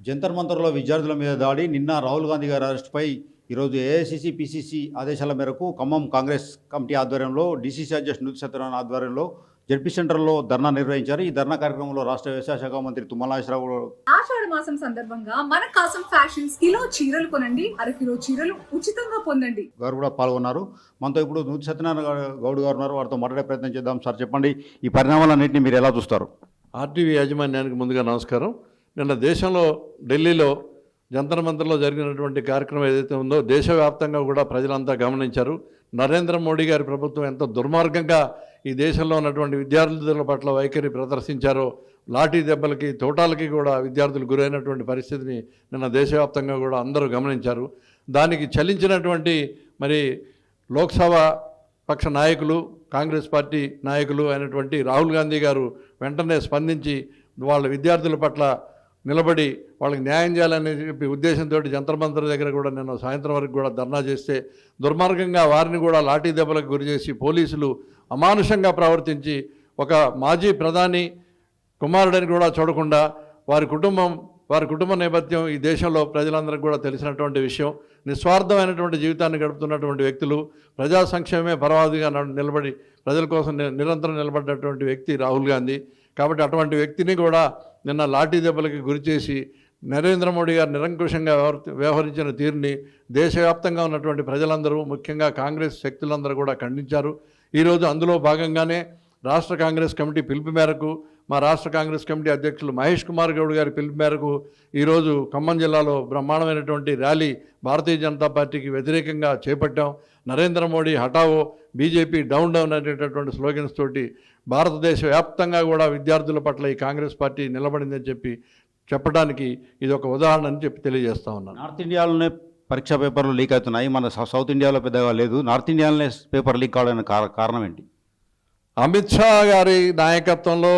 జంతర్ మంతర్లో విద్యార్థుల మీద దాడి నిన్న రాహుల్ గాంధీ గారి అరెస్టుపై ఈరోజు ఏఐసిసి పిసిసి ఆదేశాల మేరకు ఖమ్మం కాంగ్రెస్ కమిటీ ఆధ్వర్యంలో డిసిసి అధ్యక్షుడు నుతి సత్యనారాయణ ఆధ్వర్యంలో జడ్పీ సెంటర్లో ధర్నా నిర్వహించారు. ఈ ధర్నా కార్యక్రమంలో రాష్ట్ర వ్యవసాయ శాఖ మంత్రి తుమ్మల నాగేశ్వరరావు ఆషాఢ మాసం సందర్భంగా మన కాసం ఫ్యాషన్స్ కిలో చీరలు కొనండి, అరకిలో చీరలు ఉచితంగా పొందండి గారు కూడా పాల్గొన్నారు. మనతో ఇప్పుడు నుతి సత్యనారాయణ గౌడ్ గారు ఉన్నారు. వారితో మాట్లాడే ప్రయత్నం చేద్దాం. సార్ చెప్పండి, ఈ పరిణామాలన్నింటినీ మీరు ఎలా చూస్తారు? ఆర్టీవీ యాజమాన్యానికి ముందుగా నమస్కారం. నిన్న దేశంలో ఢిల్లీలో జంతర్ మంతర్లో జరిగినటువంటి కార్యక్రమం ఏదైతే ఉందో దేశవ్యాప్తంగా కూడా ప్రజలంతా గమనించారు. నరేంద్ర మోడీ గారి ప్రభుత్వం ఎంత దుర్మార్గంగా ఈ దేశంలో ఉన్నటువంటి విద్యార్థుల పట్ల వైఖరి ప్రదర్శించారో, లాఠీ దెబ్బలకి తోటాలకి కూడా విద్యార్థులు గురైనటువంటి పరిస్థితిని నిన్న దేశవ్యాప్తంగా కూడా అందరూ గమనించారు. దానికి చలించినటువంటి మరి లోక్సభ పక్ష నాయకులు, కాంగ్రెస్ పార్టీ నాయకులు అయినటువంటి రాహుల్ గాంధీ గారు వెంటనే స్పందించి వాళ్ళ విద్యార్థుల పట్ల నిలబడి వాళ్ళకి న్యాయం చేయాలనే చెప్పి ఉద్దేశంతో జంతర్ మంతర్ దగ్గర కూడా నిన్న సాయంత్రం వరకు కూడా ధర్నా చేస్తే దుర్మార్గంగా వారిని కూడా లాఠీ దెబ్బలకు గురి చేసి పోలీసులు అమానుషంగా ప్రవర్తించి ఒక మాజీ ప్రధాని కుమారుడని కూడా చూడకుండా వారి కుటుంబ నేపథ్యం ఈ దేశంలో ప్రజలందరికీ కూడా తెలిసినటువంటి విషయం. నిస్వార్థమైనటువంటి జీవితాన్ని గడుపుతున్నటువంటి వ్యక్తులు, ప్రజా సంక్షేమమే పరమావధిగా నిలబడి ప్రజల కోసం నిరంతరం నిలబడ్డటువంటి వ్యక్తి రాహుల్ గాంధీ. కాబట్టి అటువంటి వ్యక్తిని కూడా నిన్న లాఠీ దెబ్బలకి గురి చేసి నరేంద్ర మోడీ గారు నిరంకుశంగా వ్యవహరించిన తీరుని దేశవ్యాప్తంగా ఉన్నటువంటి ప్రజలందరూ, ముఖ్యంగా కాంగ్రెస్ శక్తులందరూ కూడా ఖండించారు. ఈరోజు అందులో భాగంగానే రాష్ట్ర కాంగ్రెస్ కమిటీ పిలుపు మేరకు, మా రాష్ట్ర కాంగ్రెస్ కమిటీ అధ్యక్షులు మహేష్ కుమార్ గౌడ్ గారి పిలుపు మేరకు ఈరోజు ఖమ్మం జిల్లాలో బ్రహ్మాండమైనటువంటి ర్యాలీ భారతీయ జనతా పార్టీకి వ్యతిరేకంగా చేపట్టాం. నరేంద్ర మోడీ హఠావో, బీజేపీ డౌన్ డౌన్ అనేటటువంటి స్లోగన్స్ తోటి భారతదేశ వ్యాప్తంగా కూడా విద్యార్థుల పట్ల ఈ కాంగ్రెస్ పార్టీ నిలబడిందని చెప్పడానికి ఇది ఒక ఉదాహరణ అని చెప్పి తెలియజేస్తా ఉన్నాను. నార్త్ ఇండియాలోనే పరీక్షా పేపర్లు లీక్ అవుతున్నాయి, మన సౌత్ ఇండియాలో పెద్దగా లేదు. నార్త్ ఇండియాలోనే పేపర్ లీక్ కావడానికి కారణం ఏంటి? అమిత్ షా గారి నాయకత్వంలో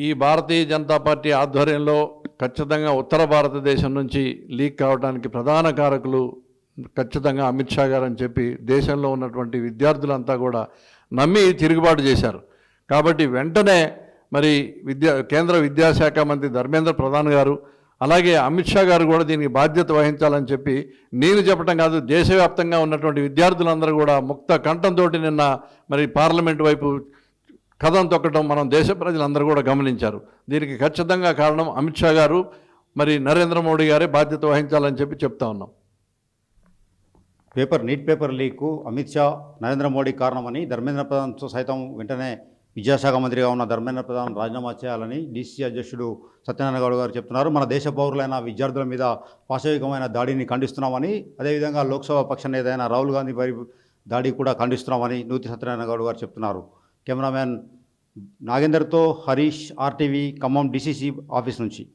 ఈ భారతీయ జనతా పార్టీ ఆధ్వర్యంలో ఖచ్చితంగా ఉత్తర భారతదేశం నుంచి లీక్ కావడానికి ప్రధాన కారకులు ఖచ్చితంగా అమిత్ షా గారు అని చెప్పి దేశంలో ఉన్నటువంటి విద్యార్థులంతా కూడా నమ్మి తిరుగుబాటు చేశారు. కాబట్టి వెంటనే మరి కేంద్ర విద్యాశాఖ మంత్రి ధర్మేంద్ర ప్రధాన్ గారు, అలాగే అమిత్ షా గారు కూడా దీనికి బాధ్యత వహించాలని చెప్పి నేను చెప్పడం కాదు, దేశవ్యాప్తంగా ఉన్నటువంటి విద్యార్థులందరూ కూడా ముక్త కంఠంతో నిన్న మరి పార్లమెంట్ వైపు కథం తొక్కడం మనం దేశ ప్రజలందరూ కూడా గమనించారు. దీనికి ఖచ్చితంగా కారణం అమిత్ షా గారు, మరి నరేంద్ర మోడీ గారే బాధ్యత వహించాలని చెప్పి చెప్తా ఉన్నాం. Neat paper leak Amit Shah, Narendra Modi కారణమని ధర్మేంద్ర ప్రధాన్తో సైతం వెంటనే విద్యాశాఖ మంత్రిగా ఉన్న ధర్మేంద్ర ప్రధాన్ రాజీనామా చేయాలని డిసిసి అధ్యక్షుడు సత్యనారాయణ గౌడ్ గారు చెప్తున్నారు. మన దేశ పౌరులైన విద్యార్థుల మీద పాశవికమైన దాడిని ఖండిస్తున్నామని, అదేవిధంగా లోక్సభ పక్ష నేత అయిన రాహుల్ గాంధీ దాడి కూడా ఖండిస్తున్నామని నూతి సత్యనారాయణ గౌడ్ గారు చెప్తున్నారు. కెమెరామ్యాన్ నాగేందర్తో Harish, RTV Khammam DCC office నుంచి.